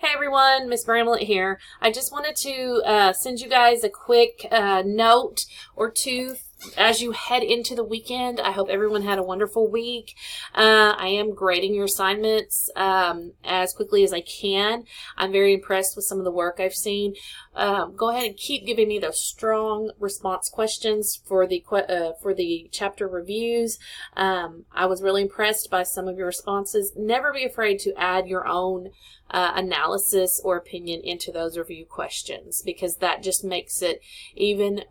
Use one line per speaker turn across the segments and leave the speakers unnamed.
Hey everyone, Miss Bramlett here. I just wanted to send you guys a quick note or two as you head into the weekend. I hope everyone had a wonderful week. I am grading your assignments as quickly as I can. I'm very impressed with some of the work I've seen. Go ahead and keep giving me those strong response questions for the chapter reviews. I was really impressed by some of your responses. Never be afraid to add your own analysis or opinion into those review questions, because that just makes it even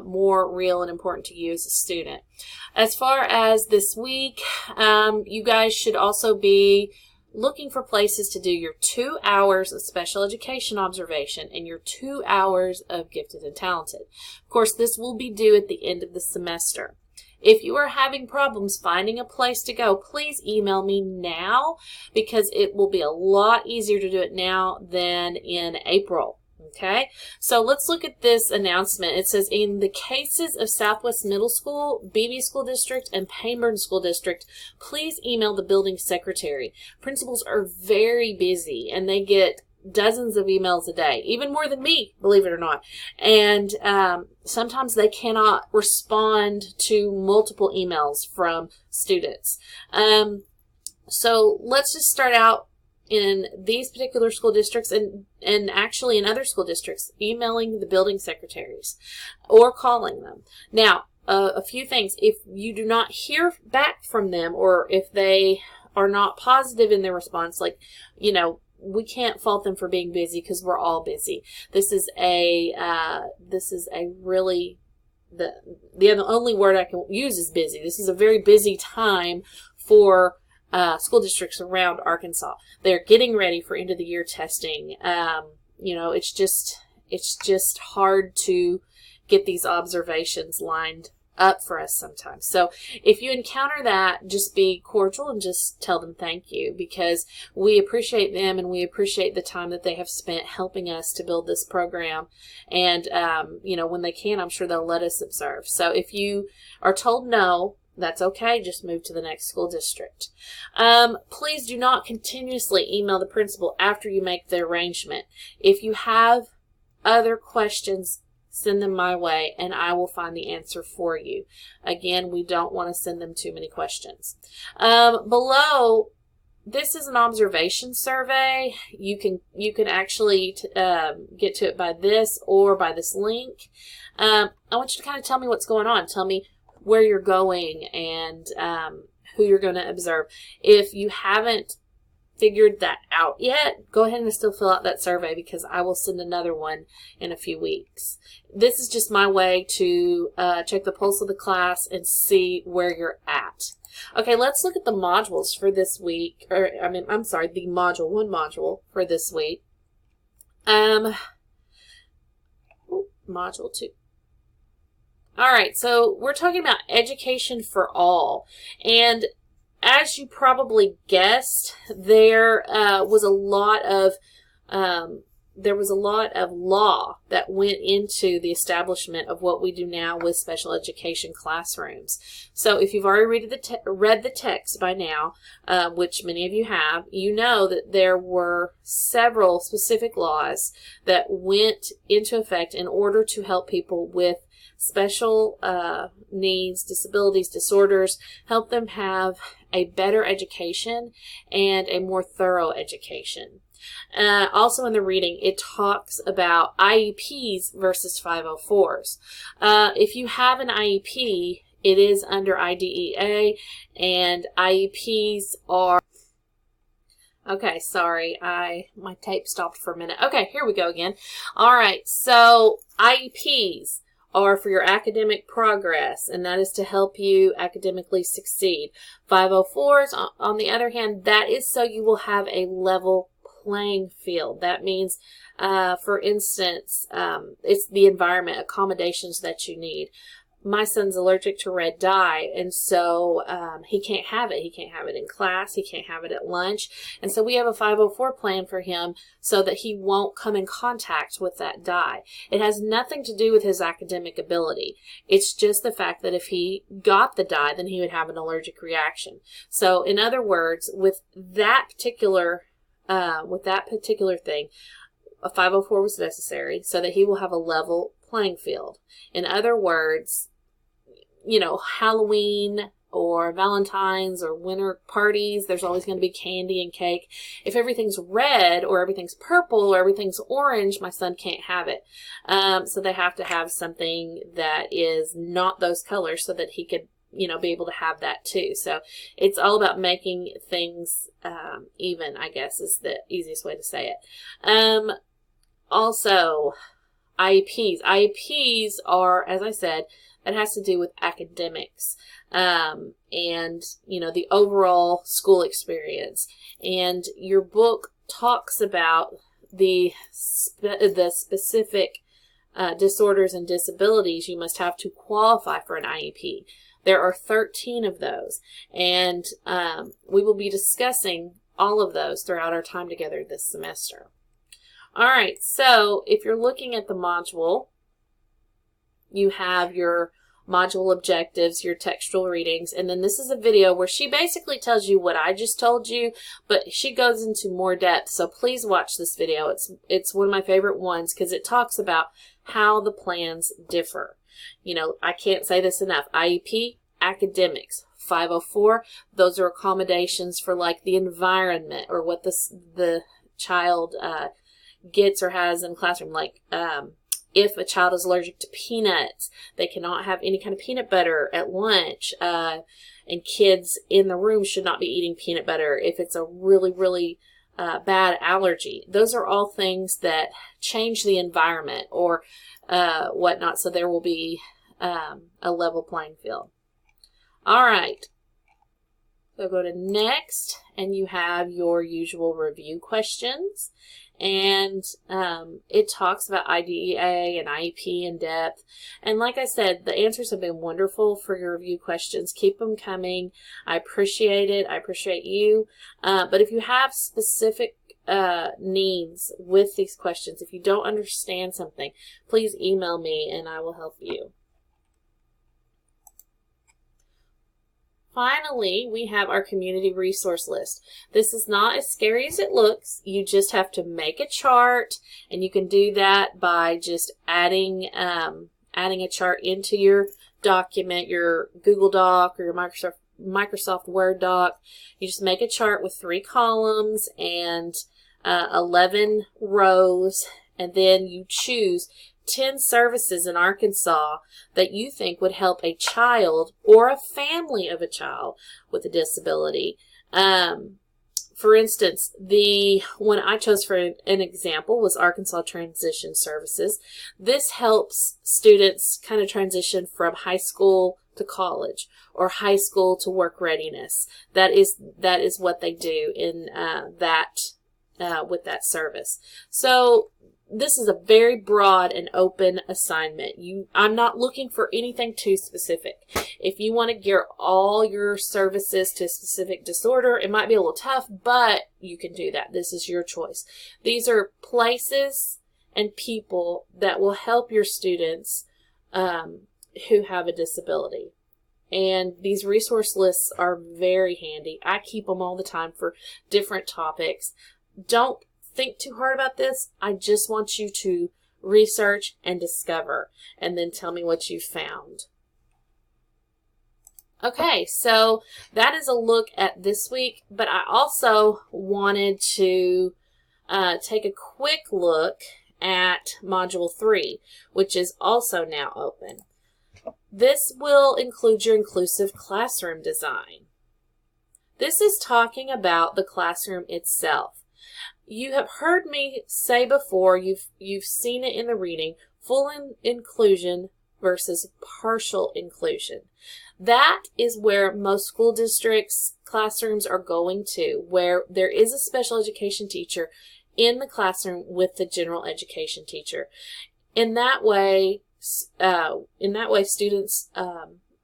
more real and important to you as a student. As far as this week, you guys should also be looking for places to do your 2 hours of special education observation and your 2 hours of gifted and talented. Of course, this will be due at the end of the semester. If you are having problems finding a place to go, please email me now, because it will be a lot easier to do it now than in April. Okay, so let's look at this announcement. It says, in the cases of Southwest Middle School, Beebe School District, and Payne School District, please email the building secretary. Principals are very busy and they get dozens of emails a day, even more than me, believe it or not. And sometimes they cannot respond to multiple emails from students. So let's just start out in these particular school districts and actually in other school districts, emailing the building secretaries or calling them. Now, a few things. If you do not hear back from them, or if they are not positive in their response, like, you know, we can't fault them for being busy, because we're all busy. This is a really, the only word I can use is busy. This is a very busy time for school districts around Arkansas. They're getting ready for end of the year testing. You know, it's just hard to get these observations lined up for us sometimes. So if you encounter that, just be cordial and just tell them thank you, because we appreciate them and we appreciate the time that they have spent helping us to build this program. And you know, when they can, I'm sure they'll let us observe. So if you are told no, that's okay. Just move to the next school district. Please do not continuously email the principal after you make the arrangement. If you have other questions, send them my way and I will find the answer for you. Again, we don't want to send them too many questions. Below, this is an observation survey. You can actually get to it by this or by this link. I want you to kind of tell me what's going on. Tell me where you're going and who you're going to observe. If you haven't figured that out yet, go ahead and still fill out that survey, because I will send another one in a few weeks. This is just my way to check the pulse of the class and see where you're at. Okay, let's look at the modules for this week, or the one module for this week. Module 2. All right, so we're talking about education for all, and as you probably guessed, there was a lot of law that went into the establishment of what we do now with special education classrooms. So if you've already read the text by now, which many of you have, you know that there were several specific laws that went into effect in order to help people with special needs, disabilities, disorders, help them have a better education and a more thorough education. Also in the reading, it talks about IEPs versus 504s. If you have an IEP, it is under IDEA, and IEPs are... Okay, sorry, my tape stopped for a minute. Okay, here we go again. All right, so IEPs are for your academic progress, and that is to help you academically succeed. 504s, on the other hand, that is so you will have a level playing field. That means, for instance, it's the environment, accommodations that you need. My son's allergic to red dye, and so he can't have it. He can't have it in class. He can't have it at lunch. And so we have a 504 plan for him so that he won't come in contact with that dye. It has nothing to do with his academic ability. It's just the fact that if he got the dye, then he would have an allergic reaction. So in other words, with that particular with that particular thing, a 504 was necessary so that he will have a level playing field. In other words, you know, Halloween or Valentine's or winter parties, there's always going to be candy and cake. If everything's red or everything's purple or everything's orange, my son can't have it. So they have to have something that is not those colors so that he could, you know, be able to have that too. So it's all about making things even, I guess, is the easiest way to say it. Also, IEPs. IEPs are, as I said, it has to do with academics and, you know, the overall school experience. And your book talks about the specific disorders and disabilities you must have to qualify for an IEP. There are 13 of those, and we will be discussing all of those throughout our time together this semester. All right, so if you're looking at the module, you have your module objectives, your textual readings, and then this is a video where she basically tells you what I just told you, but she goes into more depth, so please watch this video. It's one of my favorite ones because it talks about how the plans differ. You know, I can't say this enough. IEP, academics. 504, those are accommodations for like the environment or what the child gets or has in the classroom. Like if a child is allergic to peanuts, they cannot have any kind of peanut butter at lunch. And kids in the room should not be eating peanut butter if it's a really, really bad allergy. Those are all things that change the environment or whatnot, so there will be a level playing field. All right. So go to next, and you have your usual review questions. And it talks about IDEA and IEP in depth. And like I said, the answers have been wonderful for your review questions. Keep them coming. I appreciate it. I appreciate you. But if you have specific needs with these questions, if you don't understand something, please email me and I will help you. Finally, we have our community resource list. This is not as scary as it looks. You just have to make a chart, and you can do that by just adding a chart into your document, your Google Doc or your Microsoft Word doc. You just make a chart with 3 columns and 11 rows, and then you choose 10 services in Arkansas that you think would help a child or a family of a child with a disability. For instance, the one I chose for an example was Arkansas Transition Services. This helps students kind of transition from high school to college or high school to work readiness. That is what they do in with that service. So this is a very broad and open assignment. I'm not looking for anything too specific. If you want to gear all your services to a specific disorder, it might be a little tough, but you can do that. This is your choice. These are places and people that will help your students who have a disability. And these resource lists are very handy. I keep them all the time for different topics. Don't think too hard about this. I just want you to research and discover, and then tell me what you found. Okay, so that is a look at this week, but I also wanted to take a quick look at Module 3, which is also now open. This will include your inclusive classroom design. This is talking about the classroom itself. You have heard me say before, you've seen it in the reading, full inclusion versus partial inclusion. That is where most school districts' classrooms are going to, where there is a special education teacher in the classroom with the general education teacher. In that way, students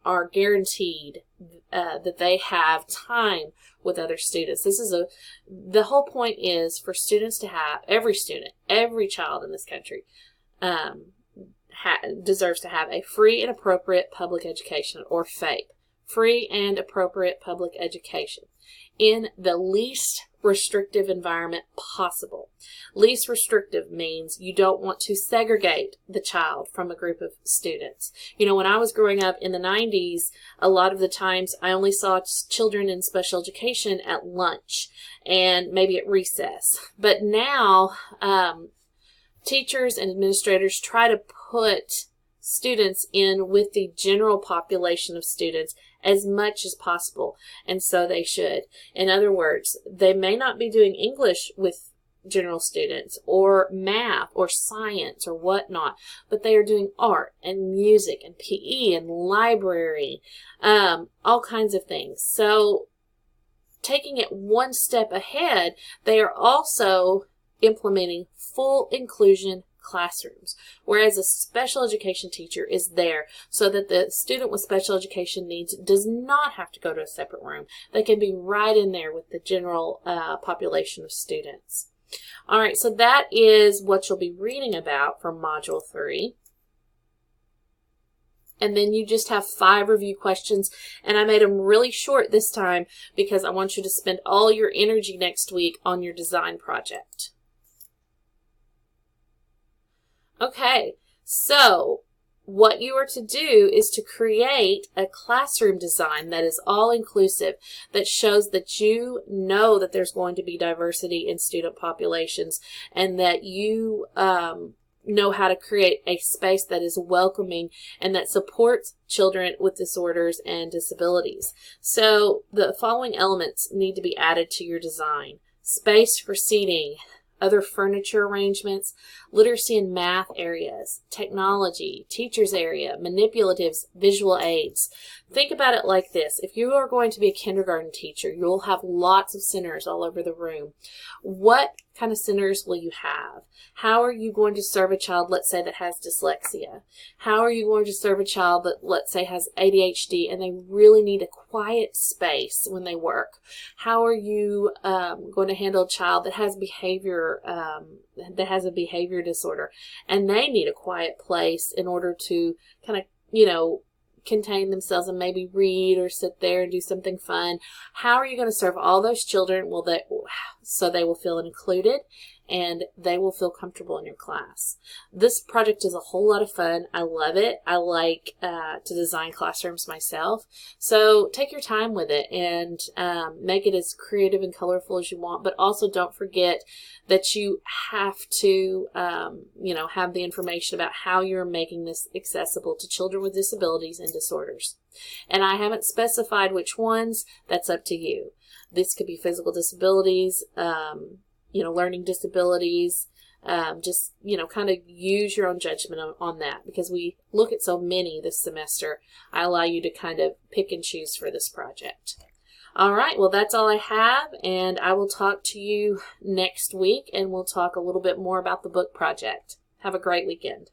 are guaranteed that they have time with other students. The whole point is for students to have, every child in this country deserves to have a free and appropriate public education, or FAPE, free and appropriate public education, in the least restrictive environment possible. Least restrictive means you don't want to segregate the child from a group of students. You know, when I was growing up in the 90s, a lot of the times I only saw children in special education at lunch and maybe at recess. But now, teachers and administrators try to put students in with the general population of students as much as possible, and so they should. In other words, they may not be doing English with general students or math or science or whatnot, but they are doing art and music and PE and library, all kinds of things. So taking it one step ahead, they are also implementing full inclusion classrooms, whereas a special education teacher is there so that the student with special education needs does not have to go to a separate room. They can be right in there with the general population of students. All right, so that is what you'll be reading about from Module 3. And then you just have 5 review questions, and I made them really short this time because I want you to spend all your energy next week on your design project. Okay, so what you are to do is to create a classroom design that is all-inclusive, that shows that you know that there's going to be diversity in student populations, and that you know how to create a space that is welcoming and that supports children with disorders and disabilities. So the following elements need to be added to your design: space for seating, other furniture arrangements, literacy and math areas, technology, teachers area, manipulatives, visual aids. Think about it like this. If you are going to be a kindergarten teacher, you'll have lots of centers all over the room. What kind of centers will you have? How are you going to serve a child, let's say, that has dyslexia? How are you going to serve a child that, let's say, has ADHD and they really need a quiet space when they work? How are you going to handle a child that has a behavior disorder and they need a quiet place in order to kind of, you know, contain themselves and maybe read or sit there and do something fun? How are you going to serve all those children so they will feel included and they will feel comfortable in your class? This project is a whole lot of fun. I love it. I like to design classrooms myself. So take your time with it and make it as creative and colorful as you want, but also don't forget that you have to have the information about how you're making this accessible to children with disabilities and disorders. And I haven't specified which ones. That's up to you. This could be physical disabilities, learning disabilities. Just kind of use your own judgment on that, because we look at so many this semester. I allow you to kind of pick and choose for this project. All right, well, that's all I have, and I will talk to you next week, and we'll talk a little bit more about the book project. Have a great weekend.